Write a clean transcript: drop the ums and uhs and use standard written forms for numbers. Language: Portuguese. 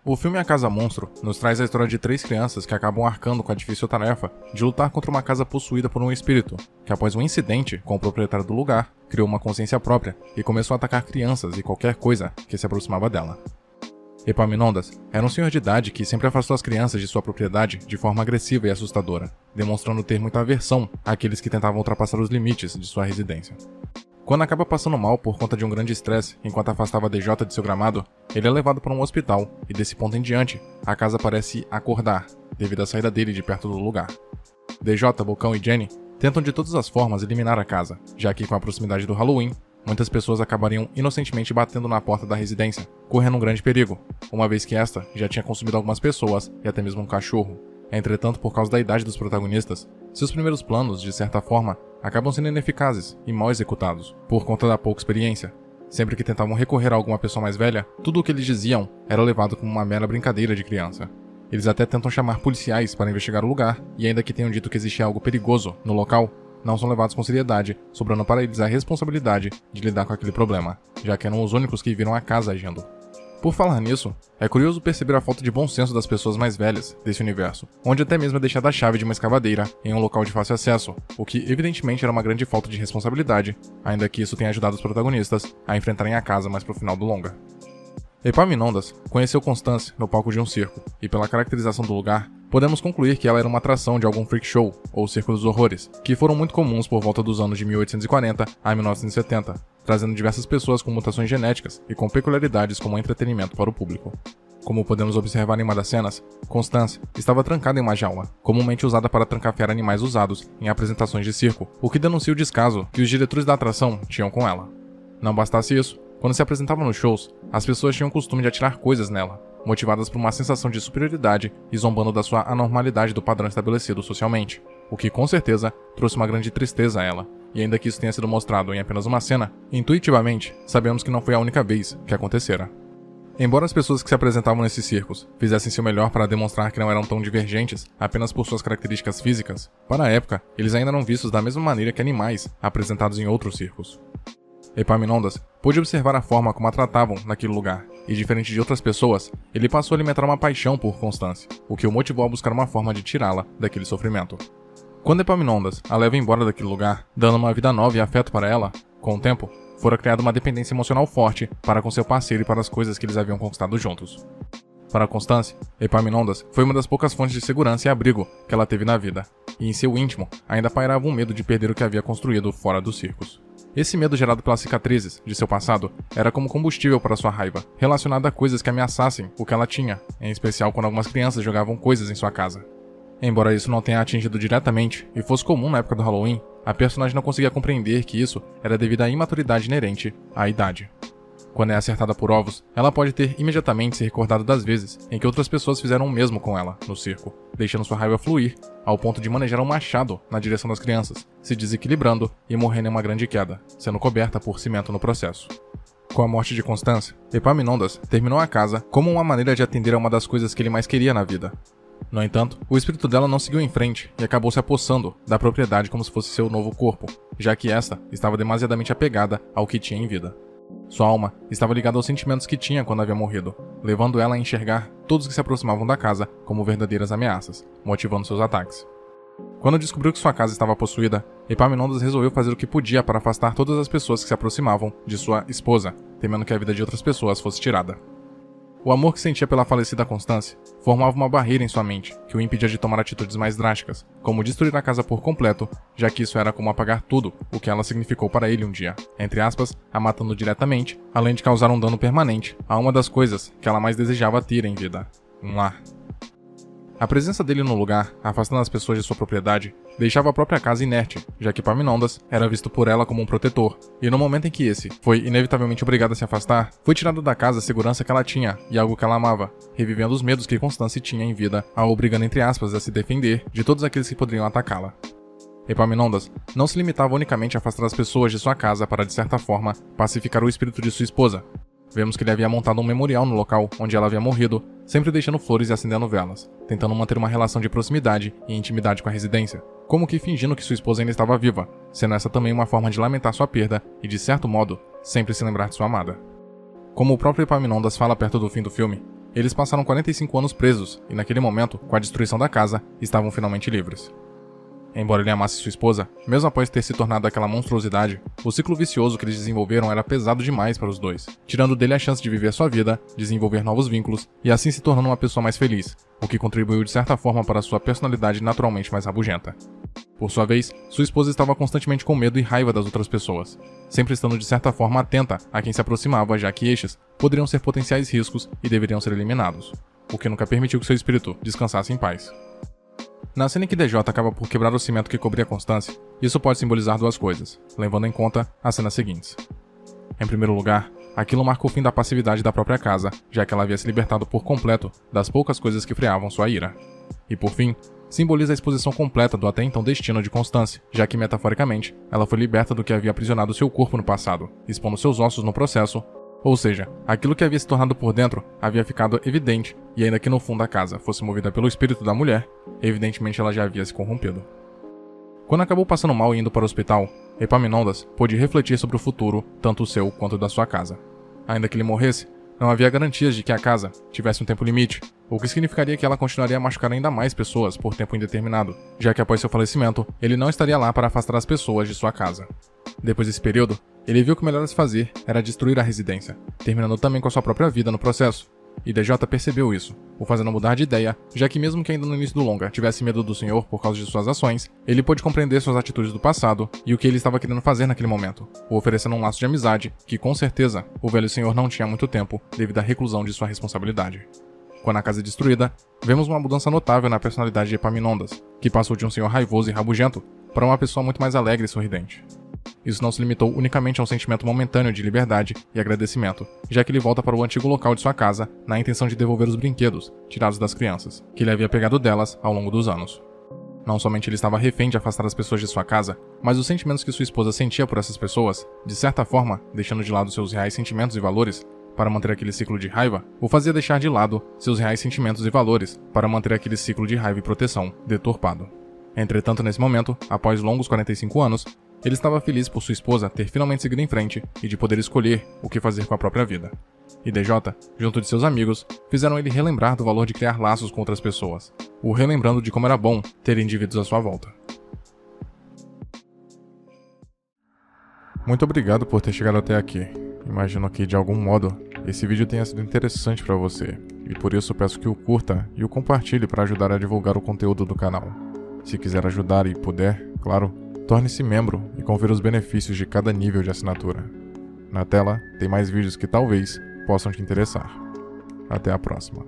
O filme A Casa Monstro nos traz a história de 3 crianças que acabam arcando com a difícil tarefa de lutar contra uma casa possuída por um espírito, que após um incidente com o proprietário do lugar, criou uma consciência própria e começou a atacar crianças e qualquer coisa que se aproximava dela. Epaminondas era um senhor de idade que sempre afastou as crianças de sua propriedade de forma agressiva e assustadora, demonstrando ter muita aversão àqueles que tentavam ultrapassar os limites de sua residência. Quando acaba passando mal por conta de um grande estresse enquanto afastava DJ de seu gramado, ele é levado para um hospital e desse ponto em diante, a casa parece acordar, devido à saída dele de perto do lugar. DJ, Bocão e Jenny tentam de todas as formas eliminar a casa, já que com a proximidade do Halloween, muitas pessoas acabariam inocentemente batendo na porta da residência, correndo um grande perigo, uma vez que esta já tinha consumido algumas pessoas e até mesmo um cachorro. Entretanto, por causa da idade dos protagonistas, seus primeiros planos, de certa forma, acabam sendo ineficazes e mal executados, por conta da pouca experiência. Sempre que tentavam recorrer a alguma pessoa mais velha, tudo o que eles diziam era levado como uma mera brincadeira de criança. Eles até tentam chamar policiais para investigar o lugar, e ainda que tenham dito que existia algo perigoso no local, não são levados com seriedade, sobrando para eles a responsabilidade de lidar com aquele problema, já que eram os únicos que viram a casa agindo. Por falar nisso, é curioso perceber a falta de bom senso das pessoas mais velhas desse universo, onde até mesmo é deixada a chave de uma escavadeira em um local de fácil acesso, o que evidentemente era uma grande falta de responsabilidade, ainda que isso tenha ajudado os protagonistas a enfrentarem a casa mais pro final do longa. Epaminondas conheceu Constance no palco de um circo, e pela caracterização do lugar, podemos concluir que ela era uma atração de algum freak show, ou circo dos horrores, que foram muito comuns por volta dos anos de 1840 a 1970, trazendo diversas pessoas com mutações genéticas e com peculiaridades como entretenimento para o público. Como podemos observar em uma das cenas, Constance estava trancada em uma jaula, comumente usada para trancafiar animais usados em apresentações de circo, o que denuncia o descaso que os diretores da atração tinham com ela. Não bastasse isso, quando se apresentava nos shows, as pessoas tinham o costume de atirar coisas nela, motivadas por uma sensação de superioridade e zombando da sua anormalidade do padrão estabelecido socialmente, o que com certeza trouxe uma grande tristeza a ela, e ainda que isso tenha sido mostrado em apenas uma cena, intuitivamente sabemos que não foi a única vez que acontecera. Embora as pessoas que se apresentavam nesses circos fizessem seu melhor para demonstrar que não eram tão divergentes apenas por suas características físicas, para a época, eles ainda eram vistos da mesma maneira que animais apresentados em outros circos. Epaminondas pôde observar a forma como a tratavam naquele lugar, e diferente de outras pessoas, ele passou a alimentar uma paixão por Constance, o que o motivou a buscar uma forma de tirá-la daquele sofrimento. Quando Epaminondas a leva embora daquele lugar, dando uma vida nova e afeto para ela, com o tempo, fora criada uma dependência emocional forte para com seu parceiro e para as coisas que eles haviam conquistado juntos. Para Constance, Epaminondas foi uma das poucas fontes de segurança e abrigo que ela teve na vida, e em seu íntimo ainda pairava um medo de perder o que havia construído fora dos circos. Esse medo gerado pelas cicatrizes de seu passado era como combustível para sua raiva, relacionada a coisas que ameaçassem o que ela tinha, em especial quando algumas crianças jogavam coisas em sua casa. Embora isso não tenha atingido diretamente e fosse comum na época do Halloween, a personagem não conseguia compreender que isso era devido à imaturidade inerente à idade. Quando é acertada por ovos, ela pode ter imediatamente se recordado das vezes em que outras pessoas fizeram o mesmo com ela, no circo, deixando sua raiva fluir, ao ponto de manejar um machado na direção das crianças, se desequilibrando e morrendo em uma grande queda, sendo coberta por cimento no processo. Com a morte de Constance, Epaminondas terminou a casa como uma maneira de atender a uma das coisas que ele mais queria na vida. No entanto, o espírito dela não seguiu em frente e acabou se apossando da propriedade como se fosse seu novo corpo, já que esta estava demasiadamente apegada ao que tinha em vida. Sua alma estava ligada aos sentimentos que tinha quando havia morrido, levando ela a enxergar todos que se aproximavam da casa como verdadeiras ameaças, motivando seus ataques. Quando descobriu que sua casa estava possuída, Epaminondas resolveu fazer o que podia para afastar todas as pessoas que se aproximavam de sua esposa, temendo que a vida de outras pessoas fosse tirada. O amor que sentia pela falecida Constance formava uma barreira em sua mente, que o impedia de tomar atitudes mais drásticas, como destruir a casa por completo, já que isso era como apagar tudo o que ela significou para ele um dia, entre aspas, a matando diretamente, além de causar um dano permanente a uma das coisas que ela mais desejava ter em vida, um lar. A presença dele no lugar, afastando as pessoas de sua propriedade, deixava a própria casa inerte, já que Epaminondas era visto por ela como um protetor, e no momento em que esse foi inevitavelmente obrigado a se afastar, foi tirado da casa a segurança que ela tinha e algo que ela amava, revivendo os medos que Constance tinha em vida, a obrigando entre aspas a se defender de todos aqueles que poderiam atacá-la. Epaminondas não se limitava unicamente a afastar as pessoas de sua casa para, de certa forma, pacificar o espírito de sua esposa. Vemos que ele havia montado um memorial no local onde ela havia morrido, sempre deixando flores e acendendo velas, tentando manter uma relação de proximidade e intimidade com a residência, como que fingindo que sua esposa ainda estava viva, sendo essa também uma forma de lamentar sua perda e, de certo modo, sempre se lembrar de sua amada. Como o próprio Epaminondas fala perto do fim do filme, Eles passaram 45 anos presos e naquele momento, com a destruição da casa, estavam finalmente livres. Embora ele amasse sua esposa, mesmo após ter se tornado aquela monstruosidade, o ciclo vicioso que eles desenvolveram era pesado demais para os dois, tirando dele a chance de viver sua vida, desenvolver novos vínculos e assim se tornando uma pessoa mais feliz, o que contribuiu de certa forma para sua personalidade naturalmente mais rabugenta. Por sua vez, sua esposa estava constantemente com medo e raiva das outras pessoas, sempre estando de certa forma atenta a quem se aproximava, já que estes poderiam ser potenciais riscos e deveriam ser eliminados, o que nunca permitiu que seu espírito descansasse em paz. Na cena em que DJ acaba por quebrar o cimento que cobria Constance, isso pode simbolizar duas coisas, levando em conta as cenas seguintes. Em primeiro lugar, aquilo marca o fim da passividade da própria casa, já que ela havia se libertado por completo das poucas coisas que freavam sua ira. E por fim, simboliza a exposição completa do até então destino de Constance, já que metaforicamente, ela foi liberta do que havia aprisionado seu corpo no passado, expondo seus ossos no processo. Ou seja, aquilo que havia se tornado por dentro havia ficado evidente, e ainda que no fundo a casa fosse movida pelo espírito da mulher, evidentemente ela já havia se corrompido. Quando acabou passando mal e indo para o hospital, Epaminondas pôde refletir sobre o futuro, tanto o seu quanto da sua casa. Ainda que ele morresse, não havia garantias de que a casa tivesse um tempo limite, o que significaria que ela continuaria a machucar ainda mais pessoas por tempo indeterminado, já que após seu falecimento, ele não estaria lá para afastar as pessoas de sua casa. Depois desse período, ele viu que o melhor a se fazer era destruir a residência, terminando também com a sua própria vida no processo. E DJ percebeu isso, o fazendo mudar de ideia, já que mesmo que ainda no início do longa tivesse medo do Senhor por causa de suas ações, ele pôde compreender suas atitudes do passado e o que ele estava querendo fazer naquele momento, o oferecendo um laço de amizade que, com certeza, o velho Senhor não tinha há muito tempo devido à reclusão de sua responsabilidade. Quando a casa é destruída, vemos uma mudança notável na personalidade de Epaminondas, que passou de um senhor raivoso e rabugento para uma pessoa muito mais alegre e sorridente. Isso não se limitou unicamente a um sentimento momentâneo de liberdade e agradecimento, já que ele volta para o antigo local de sua casa na intenção de devolver os brinquedos, tirados das crianças, que ele havia pegado delas ao longo dos anos. Não somente ele estava refém de afastar as pessoas de sua casa, mas os sentimentos que sua esposa sentia por essas pessoas, de certa forma, deixando de lado seus reais sentimentos e valores, para manter aquele ciclo de raiva, o fazia deixar de lado seus reais sentimentos e valores, para manter aquele ciclo de raiva e proteção deturpado. Entretanto, nesse momento, após longos 45 anos, ele estava feliz por sua esposa ter finalmente seguido em frente e de poder escolher o que fazer com a própria vida. E DJ, junto de seus amigos, fizeram ele relembrar do valor de criar laços com outras pessoas, o relembrando de como era bom ter indivíduos à sua volta. Muito obrigado por ter chegado até aqui. Imagino que, de algum modo, esse vídeo tenha sido interessante para você, e por isso peço que o curta e o compartilhe para ajudar a divulgar o conteúdo do canal. Se quiser ajudar e puder, claro, torne-se membro e confira os benefícios de cada nível de assinatura. Na tela, tem mais vídeos que talvez possam te interessar. Até a próxima.